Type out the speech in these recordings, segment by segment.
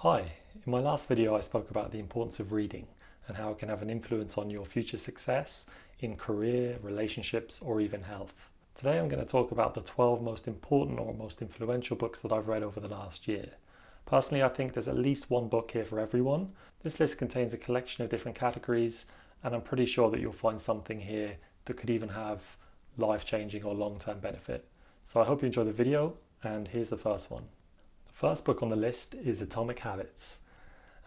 Hi, in my last video I spoke about the importance of reading and how it can have an influence on your future success in career, relationships, or even health. Today I'm going to talk about the 12 most important or most influential books that I've read over the last year. Personally, I think there's at least one book here for everyone. This list contains a collection of different categories, and I'm pretty sure that you'll find something here that could even have life-changing or long-term benefit. So I hope you enjoy the video, and here's the first one. The first book on the list is Atomic Habits,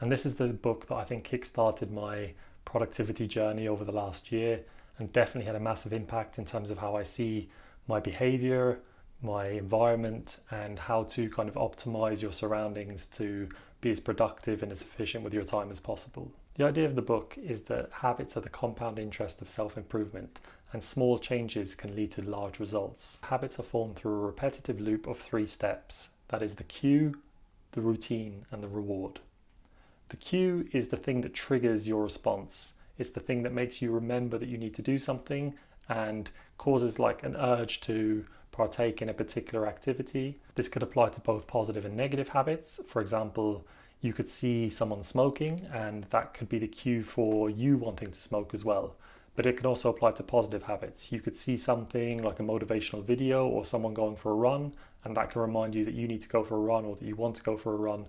and this is the book that I think kickstarted my productivity journey over the last year and definitely had a massive impact in terms of how I see my behavior, my environment, and how to kind of optimize your surroundings to be as productive and as efficient with your time as possible. The idea of the book is that habits are the compound interest of self-improvement, and small changes can lead to large results. Habits are formed through a repetitive loop of 3 steps. That is the cue, the routine, and the reward. The cue is the thing that triggers your response. It's the thing that makes you remember that you need to do something and causes like an urge to partake in a particular activity. This could apply to both positive and negative habits. For example, you could see someone smoking and that could be the cue for you wanting to smoke as well. But it can also apply to positive habits. You could see something like a motivational video or someone going for a run, and that can remind you that you need to go for a run or that you want to go for a run.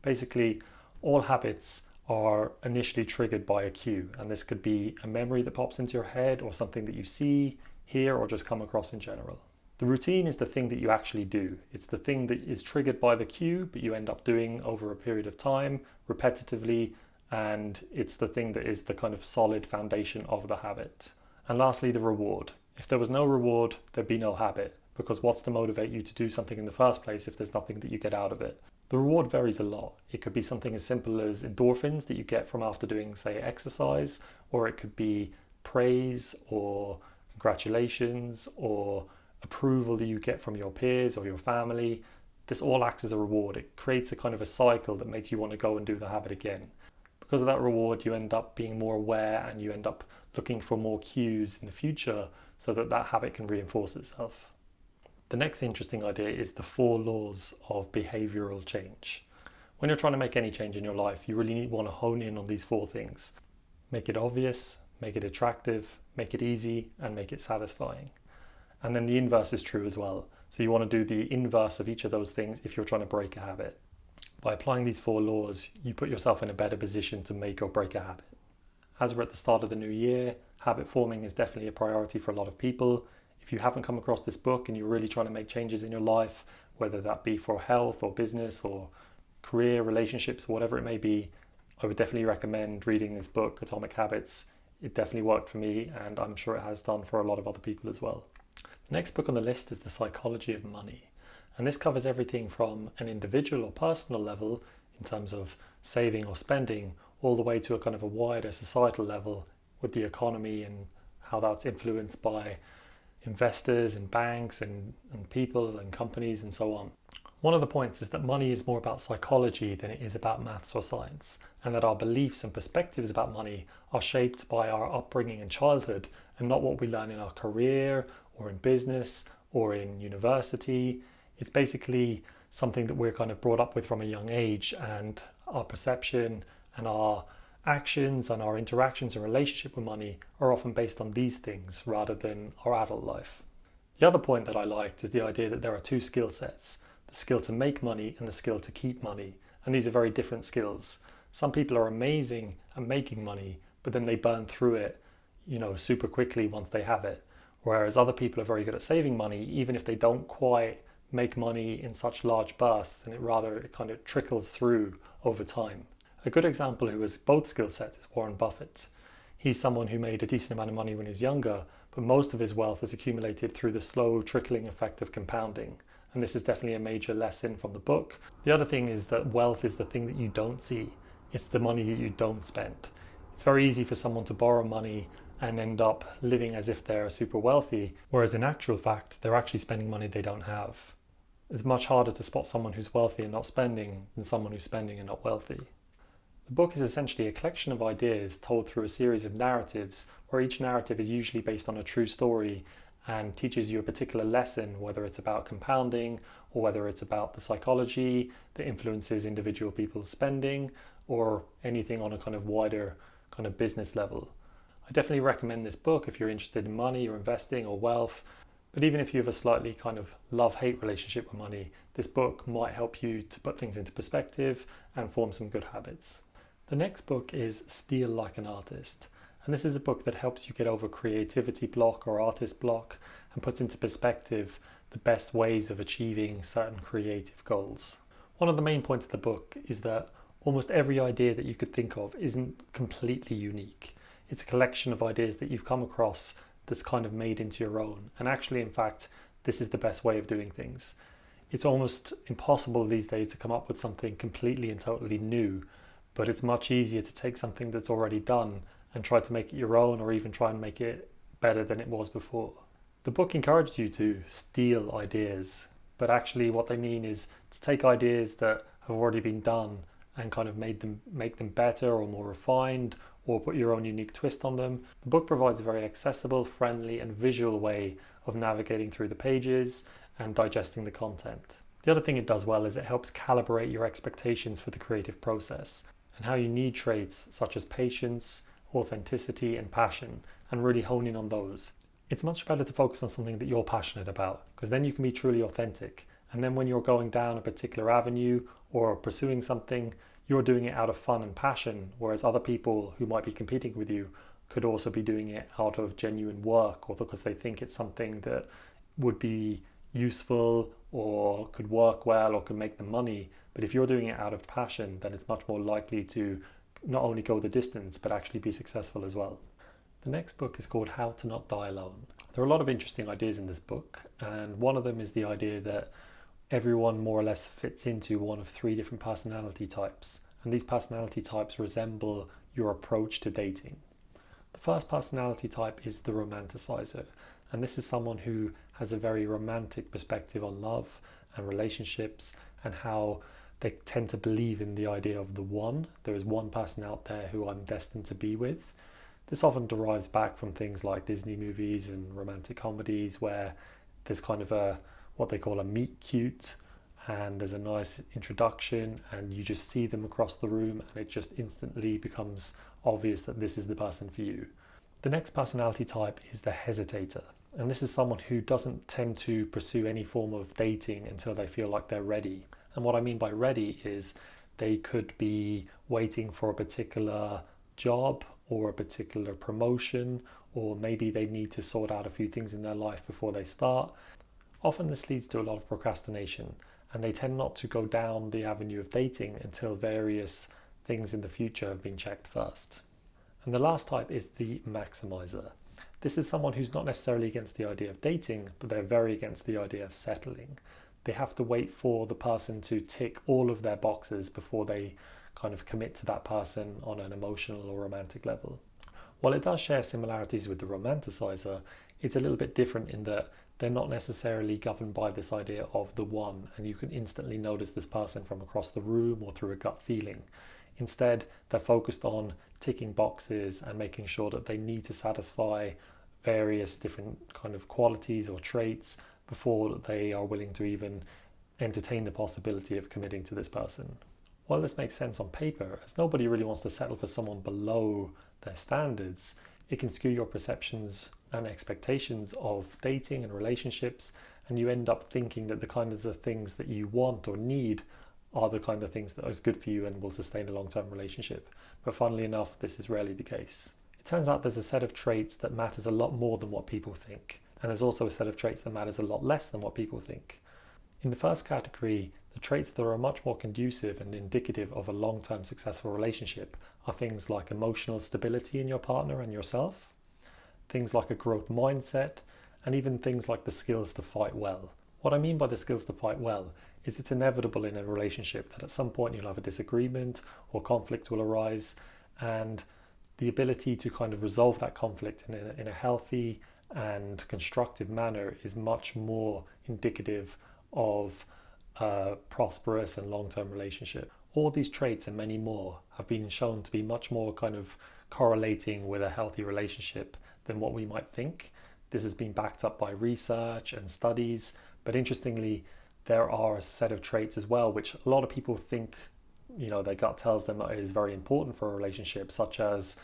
Basically, all habits are initially triggered by a cue, and this could be a memory that pops into your head or something that you see, hear, or just come across in general. The routine is the thing that you actually do. It's the thing that is triggered by the cue, but you end up doing over a period of time, repetitively, and it's the thing that is the kind of solid foundation of the habit. And lastly, the reward. If there was no reward, there'd be no habit, because what's to motivate you to do something in the first place if there's nothing that you get out of it? The reward varies a lot. It could be something as simple as endorphins that you get from after doing, say, exercise, or it could be praise or congratulations or approval that you get from your peers or your family. This all acts as a reward. It creates a kind of a cycle that makes you want to go and do the habit again. Because of that reward, you end up being more aware and you end up looking for more cues in the future so that that habit can reinforce itself. The next interesting idea is the 4 laws of behavioral change. When you're trying to make any change in your life, you really want to hone in on these 4 things. Make it obvious, make it attractive, make it easy, and make it satisfying. And then the inverse is true as well. So you want to do the inverse of each of those things if you're trying to break a habit. By applying these 4 laws, you put yourself in a better position to make or break a habit. As we're at the start of the new year, habit forming is definitely a priority for a lot of people. If you haven't come across this book and you're really trying to make changes in your life, whether that be for health or business or career, relationships, whatever it may be, I would definitely recommend reading this book, Atomic Habits. It definitely worked for me, and I'm sure it has done for a lot of other people as well. The next book on the list is The Psychology of Money. And this covers everything from an individual or personal level in terms of saving or spending, all the way to a kind of a wider societal level with the economy and how that's influenced by investors and banks and people and companies and so on. One of the points is that money is more about psychology than it is about maths or science, and that our beliefs and perspectives about money are shaped by our upbringing and childhood and not what we learn in our career or in business or in university. It's basically something that we're kind of brought up with from a young age, and our perception and our actions and our interactions and relationship with money are often based on these things rather than our adult life. The other point that I liked is the idea that there are 2 skill sets, the skill to make money and the skill to keep money. And these are very different skills. Some people are amazing at making money, but then they burn through it, super quickly once they have it. Whereas other people are very good at saving money, even if they don't quite make money in such large bursts, and it kind of trickles through over time. A good example who has both skill sets is Warren Buffett. He's someone who made a decent amount of money when he was younger, but most of his wealth is accumulated through the slow trickling effect of compounding. And this is definitely a major lesson from the book. The other thing is that wealth is the thing that you don't see. It's the money that you don't spend. It's very easy for someone to borrow money and end up living as if they're super wealthy, whereas in actual fact, they're actually spending money they don't have. It's much harder to spot someone who's wealthy and not spending than someone who's spending and not wealthy. The book is essentially a collection of ideas told through a series of narratives, where each narrative is usually based on a true story and teaches you a particular lesson, whether it's about compounding or whether it's about the psychology that influences individual people's spending or anything on a kind of wider kind of business level. I definitely recommend this book if you're interested in money or investing or wealth. But even if you have a slightly kind of love-hate relationship with money, this book might help you to put things into perspective and form some good habits. The next book is Steal Like an Artist. And this is a book that helps you get over creativity block or artist block and puts into perspective the best ways of achieving certain creative goals. One of the main points of the book is that almost every idea that you could think of isn't completely unique. It's a collection of ideas that you've come across that's kind of made into your own. And actually, in fact, this is the best way of doing things. It's almost impossible these days to come up with something completely and totally new, but it's much easier to take something that's already done and try to make it your own, or even try and make it better than it was before. The book encourages you to steal ideas, but actually what they mean is to take ideas that have already been done and kind of make them better or more refined, or put your own unique twist on them. The book provides a very accessible, friendly and visual way of navigating through the pages and digesting the content. The other thing it does well is it helps calibrate your expectations for the creative process and how you need traits such as patience, authenticity and passion, and really hone in on those. It's much better to focus on something that you're passionate about, because then you can be truly authentic. And then when you're going down a particular avenue or pursuing something, you're doing it out of fun and passion, whereas other people who might be competing with you could also be doing it out of genuine work or because they think it's something that would be useful or could work well or could make them money. But if you're doing it out of passion, then it's much more likely to not only go the distance, but actually be successful as well. The next book is called How to Not Die Alone. There are a lot of interesting ideas in this book, and one of them is the idea that everyone more or less fits into one of 3 different personality types, and these personality types resemble your approach to dating. The first personality type is the romanticizer, and this is someone who has a very romantic perspective on love and relationships and how they tend to believe in the idea of the one. There is one person out there who I'm destined to be with. This often derives back from things like Disney movies and romantic comedies where there's kind of what they call a meet cute, and there's a nice introduction and you just see them across the room and it just instantly becomes obvious that this is the person for you. The next personality type is the hesitator, and this is someone who doesn't tend to pursue any form of dating until they feel like they're ready. And what I mean by ready is they could be waiting for a particular job or a particular promotion, or maybe they need to sort out a few things in their life before they start. Often this leads to a lot of procrastination, and they tend not to go down the avenue of dating until various things in the future have been checked first. And the last type is the maximizer. This is someone who's not necessarily against the idea of dating, but they're very against the idea of settling. They have to wait for the person to tick all of their boxes before they kind of commit to that person on an emotional or romantic level. While it does share similarities with the romanticizer, it's a little bit different in that they're not necessarily governed by this idea of the one, and you can instantly notice this person from across the room or through a gut feeling. Instead, they're focused on ticking boxes and making sure that they need to satisfy various different kind of qualities or traits before they are willing to even entertain the possibility of committing to this person. While this makes sense on paper, as nobody really wants to settle for someone below their standards, it can skew your perceptions and expectations of dating and relationships, and you end up thinking that the kinds of things that you want or need are the kind of things that are good for you and will sustain a long-term relationship. But funnily enough, this is rarely the case. It turns out there's a set of traits that matters a lot more than what people think, and there's also a set of traits that matters a lot less than what people think. In the first category, the traits that are much more conducive and indicative of a long-term successful relationship are things like emotional stability in your partner and yourself, things like a growth mindset, and even things like the skills to fight well. What I mean by the skills to fight well is it's inevitable in a relationship that at some point you'll have a disagreement or conflict will arise, and the ability to kind of resolve that conflict in a healthy and constructive manner is much more indicative of a prosperous and long-term relationship. All these traits and many more have been shown to be much more kind of correlating with a healthy relationship than what we might think. This has been backed up by research and studies, but interestingly, there are a set of traits as well which a lot of people think, their gut tells them that is very important for a relationship, such as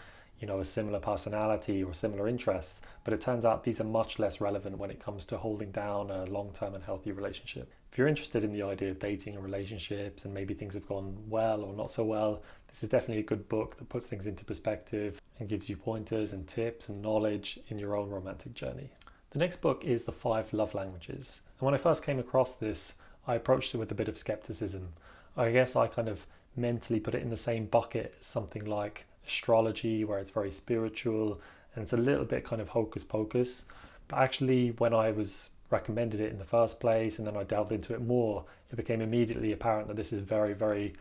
a similar personality or similar interests, but it turns out these are much less relevant when it comes to holding down a long-term and healthy relationship. If you're interested in the idea of dating and relationships and maybe things have gone well or not so well, this is definitely a good book that puts things into perspective and gives you pointers and tips and knowledge in your own romantic journey. The next book is The 5 Love Languages. And when I first came across this, I approached it with a bit of skepticism. I guess I kind of mentally put it in the same bucket as something like astrology, where it's very spiritual and it's a little bit kind of hocus pocus. But actually, when I was recommended it in the first place and then I delved into it more, it became immediately apparent that this is very, very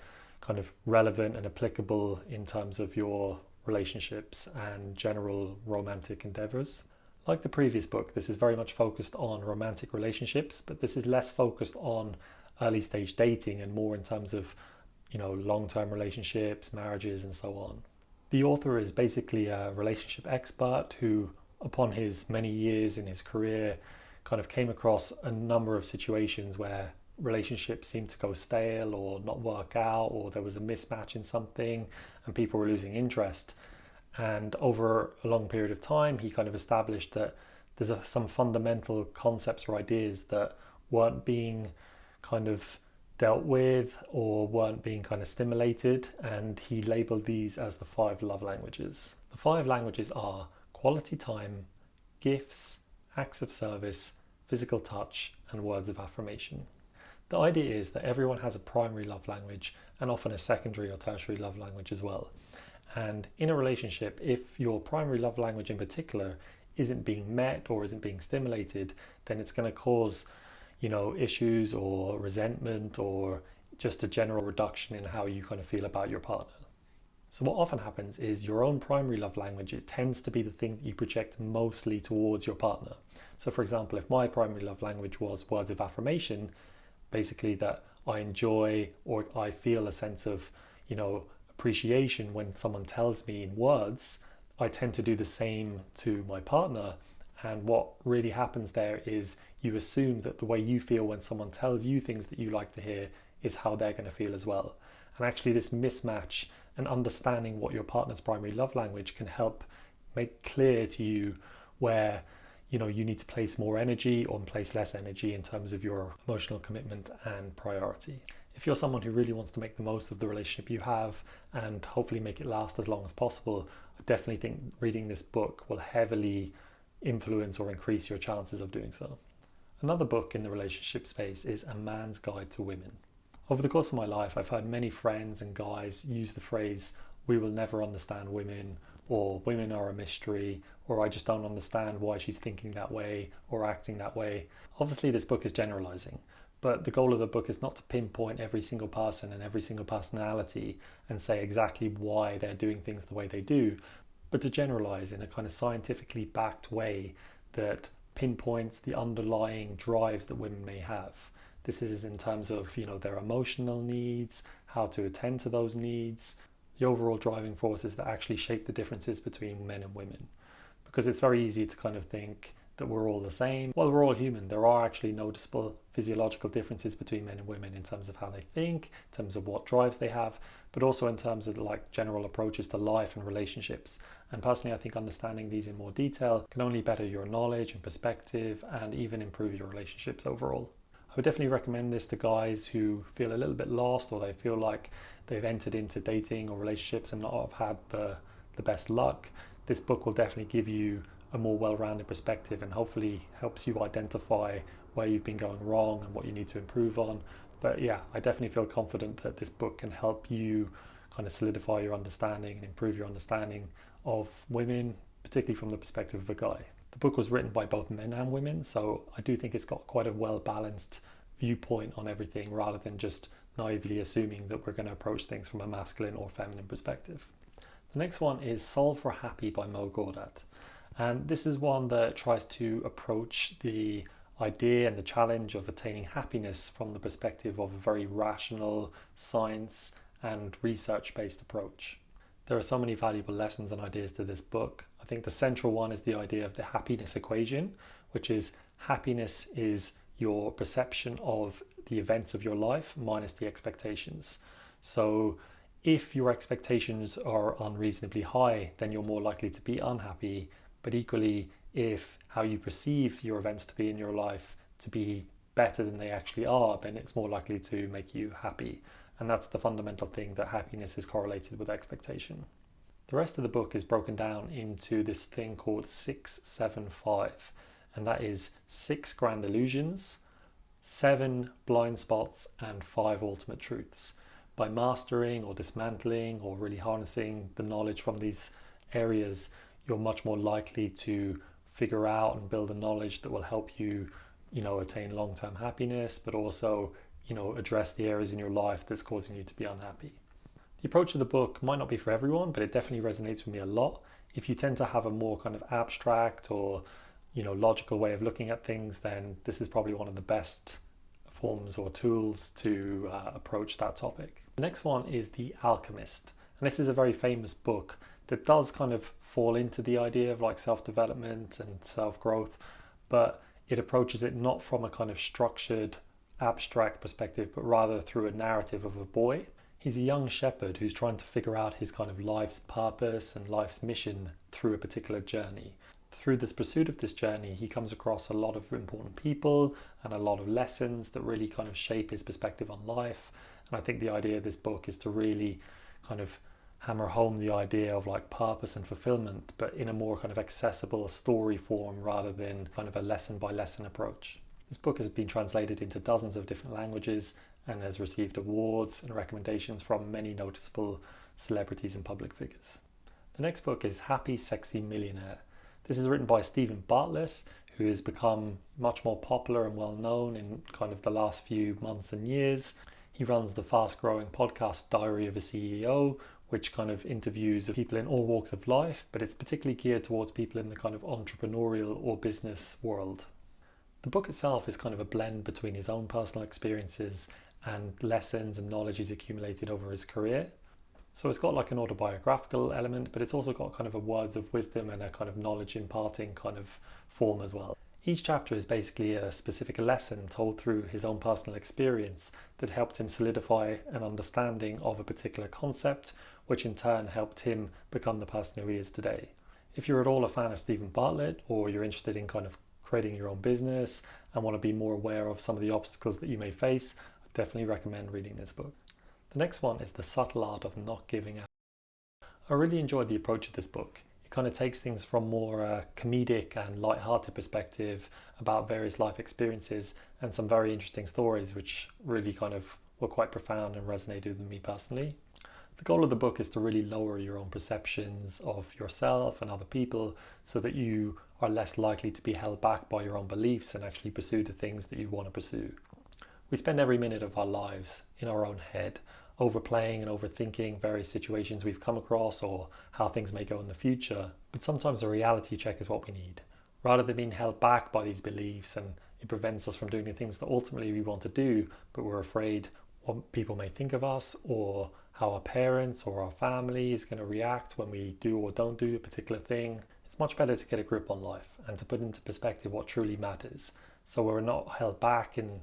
kind of relevant and applicable in terms of your relationships and general romantic endeavors. Like the previous book, this is very much focused on romantic relationships, but this is less focused on early stage dating and more in terms of long-term relationships, marriages, and so on. The author is basically a relationship expert who, upon his many years in his career, kind of came across a number of situations where relationships seemed to go stale or not work out, or there was a mismatch in something and people were losing interest. And over a long period of time, he kind of established that there's some fundamental concepts or ideas that weren't being kind of dealt with or weren't being kind of stimulated, and he labeled these as the 5 love languages. The 5 languages are quality time, gifts, acts of service, physical touch, and words of affirmation. The idea is that everyone has a primary love language and often a secondary or tertiary love language as well. And in a relationship, if your primary love language in particular isn't being met or isn't being stimulated, then it's going to cause issues or resentment or just a general reduction in how you kind of feel about your partner. So what often happens is your own primary love language, it tends to be the thing that you project mostly towards your partner. So for example, if my primary love language was words of affirmation, basically that I enjoy or I feel a sense of, appreciation when someone tells me in words, I tend to do the same to my partner. And what really happens there is you assume that the way you feel when someone tells you things that you like to hear is how they're going to feel as well. And actually this mismatch and understanding what your partner's primary love language can help make clear to you where you need to place more energy or place less energy in terms of your emotional commitment and priority. If you're someone who really wants to make the most of the relationship you have and hopefully make it last as long as possible, I definitely think reading this book will heavily influence or increase your chances of doing so. Another book in the relationship space is A Man's Guide to Women. Over the course of my life, I've heard many friends and guys use the phrase, "we will never understand women," or "women are a mystery," or "I just don't understand why she's thinking that way or acting that way." Obviously, this book is generalizing, but the goal of the book is not to pinpoint every single person and every single personality and say exactly why they're doing things the way they do, but to generalize in a kind of scientifically backed way that pinpoints the underlying drives that women may have. This is in terms of, their emotional needs, how to attend to those needs, the overall driving forces that actually shape the differences between men and women. Because it's very easy to kind of think that we're all the same. Well, we're all human. There are actually noticeable physiological differences between men and women in terms of how they think, in terms of what drives they have, but also in terms of general approaches to life and relationships. And personally, I think understanding these in more detail can only better your knowledge and perspective and even improve your relationships overall. I would definitely recommend this to guys who feel a little bit lost or they feel like they've entered into dating or relationships and not have had the best luck. This book will definitely give you a more well-rounded perspective and hopefully helps you identify where you've been going wrong and what you need to improve on. But yeah, I definitely feel confident that this book can help you kind of solidify your understanding and improve your understanding of women, particularly from the perspective of a guy. The book was written by both men and women, so I do think it's got quite a well-balanced viewpoint on everything rather than just naively assuming that we're going to approach things from a masculine or feminine perspective. The next one is Solve for Happy by Mo Gawdat. And this is one that tries to approach the idea and the challenge of attaining happiness from the perspective of a very rational, science and research-based approach. There are so many valuable lessons and ideas to this book. I think the central one is the idea of the happiness equation, which is happiness is your perception of the events of your life minus the expectations. So if your expectations are unreasonably high, then you're more likely to be unhappy. But equally, if how you perceive your events to be in your life to be better than they actually are, then it's more likely to make you happy. And that's the fundamental thing, that happiness is correlated with expectation. The rest of the book is broken down into this thing called 675, and that is 6 grand illusions, 7 blind spots, and 5 ultimate truths. By mastering or dismantling or really harnessing the knowledge from these areas, you're much more likely to figure out and build a knowledge that will help you, attain long-term happiness, but also, address the areas in your life that's causing you to be unhappy. The approach of the book might not be for everyone, but it definitely resonates with me a lot. If you tend to have a more kind of abstract or, logical way of looking at things, then this is probably one of the best forms or tools to approach that topic. The next one is The Alchemist, and this is a very famous book that does kind of fall into the idea of like self-development and self-growth, but it approaches it not from a kind of structured, abstract perspective, but rather through a narrative of a boy. He's a young shepherd who's trying to figure out his kind of life's purpose and life's mission through a particular journey. Through this pursuit of this journey, he comes across a lot of important people and a lot of lessons that really kind of shape his perspective on life. And I think the idea of this book is to really kind of hammer home the idea of like purpose and fulfillment, but in a more kind of accessible story form rather than kind of a lesson by lesson approach. This book has been translated into dozens of different languages and has received awards and recommendations from many noticeable celebrities and public figures. The next book is Happy Sexy Millionaire. This is written by Steven Bartlett, who has become much more popular and well known in kind of the last few months and years. He runs the fast growing podcast Diary of a CEO, which kind of interviews people in all walks of life, but it's particularly geared towards people in the kind of entrepreneurial or business world. The book itself is kind of a blend between his own personal experiences and lessons and knowledge he's accumulated over his career. So it's got like an autobiographical element, but it's also got kind of a words of wisdom and a kind of knowledge imparting kind of form as well. Each chapter is basically a specific lesson told through his own personal experience that helped him solidify an understanding of a particular concept, which in turn helped him become the person who he is today. If you're at all a fan of Steven Bartlett, or you're interested in kind of creating your own business and want to be more aware of some of the obstacles that you may face, I definitely recommend reading this book. The next one is The Subtle Art of Not Giving Up. I really enjoyed the approach of this book. It kind of takes things from more comedic and light-hearted perspective about various life experiences and some very interesting stories which really kind of were quite profound and resonated with me personally. The goal of the book is to really lower your own perceptions of yourself and other people so that you are less likely to be held back by your own beliefs and actually pursue the things that you want to pursue. We spend every minute of our lives in our own head, overplaying and overthinking various situations we've come across or how things may go in the future. But sometimes a reality check is what we need. Rather than being held back by these beliefs, and it prevents us from doing the things that ultimately we want to do, but we're afraid what people may think of us or how our parents or our family is going to react when we do or don't do a particular thing. It's much better to get a grip on life and to put into perspective what truly matters, so we're not held back in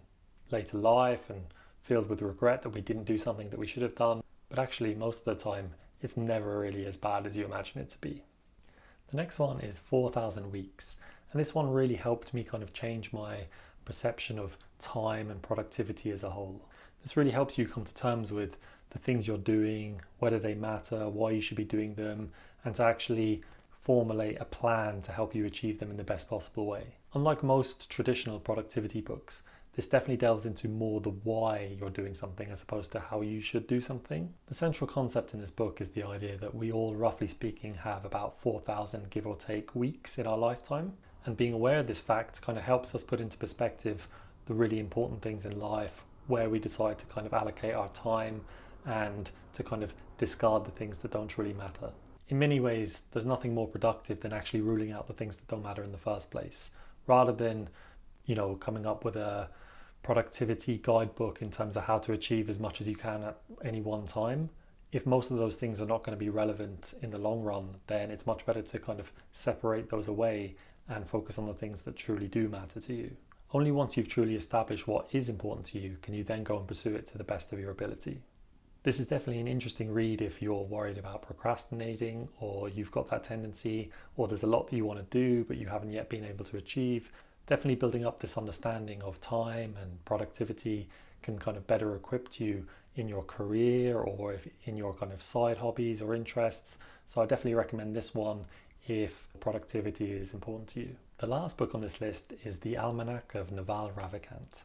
later life and filled with regret that we didn't do something that we should have done. But actually, most of the time, it's never really as bad as you imagine it to be. The next one is 4,000 Weeks, and this one really helped me kind of change my perception of time and productivity as a whole. This really helps you come to terms with the things you're doing, whether they matter, why you should be doing them, and to actually formulate a plan to help you achieve them in the best possible way. Unlike most traditional productivity books, this definitely delves into more the why you're doing something as opposed to how you should do something. The central concept in this book is the idea that we all, roughly speaking, have about 4,000 give or take weeks in our lifetime. And being aware of this fact kind of helps us put into perspective the really important things in life, where we decide to kind of allocate our time and to kind of discard the things that don't really matter. In many ways, there's nothing more productive than actually ruling out the things that don't matter in the first place, rather than, coming up with a productivity guidebook in terms of how to achieve as much as you can at any one time. if most of those things are not going to be relevant in the long run, then it's much better to kind of separate those away and focus on the things that truly do matter to you. Only once you've truly established what is important to you can you then go and pursue it to the best of your ability. This is definitely an interesting read if you're worried about procrastinating, or you've got that tendency, or there's a lot that you want to do but you haven't yet been able to achieve. Definitely building up this understanding of time and productivity can kind of better equip you in your career or if in your kind of side hobbies or interests. So I definitely recommend this one if productivity is important to you. The last book on this list is The Almanac of Naval Ravikant.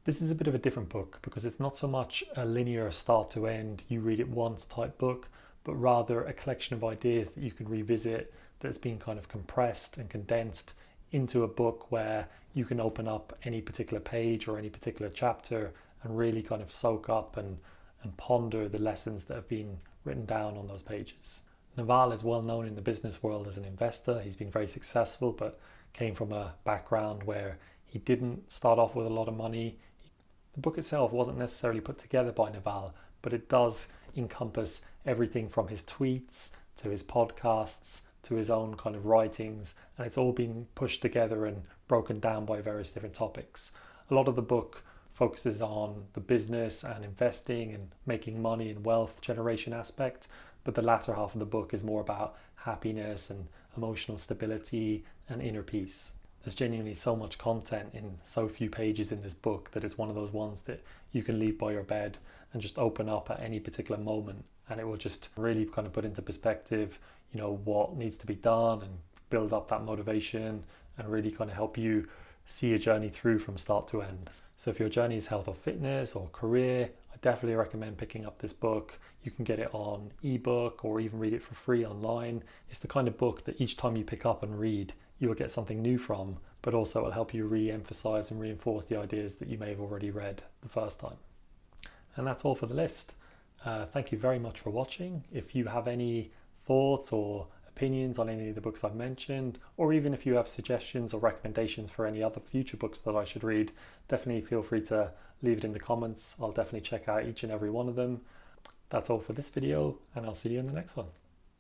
This is a bit of a different book because it's not so much a linear start to end, you read it once type book, but rather a collection of ideas that you can revisit that's been kind of compressed and condensed into a book where you can open up any particular page or any particular chapter and really kind of soak up and ponder the lessons that have been written down on those pages. Naval is well known in the business world as an investor. He's been very successful, but came from a background where he didn't start off with a lot of money. The book itself wasn't necessarily put together by Naval, but it does encompass everything from his tweets to his podcasts to his own kind of writings, and it's all been pushed together and broken down by various different topics. A lot of the book focuses on the business and investing and making money and wealth generation aspect, but the latter half of the book is more about happiness and emotional stability and inner peace. There's genuinely so much content in so few pages in this book that it's one of those ones that you can leave by your bed and just open up at any particular moment, and it will just really kind of put into perspective, you know, what needs to be done and build up that motivation and really kind of help you see a journey through from start to end. So if your journey is health or fitness or career, I definitely recommend picking up this book. You can get it on ebook or even read it for free online. It's the kind of book that each time you pick up and read, you will get something new from, but also it'll help you re-emphasize and reinforce the ideas that you may have already read the first time. And that's all for the list. Thank you very much for watching. If you have any thoughts or opinions on any of the books I've mentioned, or even if you have suggestions or recommendations for any other future books that I should read, definitely feel free to leave it in the comments. I'll definitely check out each and every one of them. That's all for this video, and I'll see you in the next one.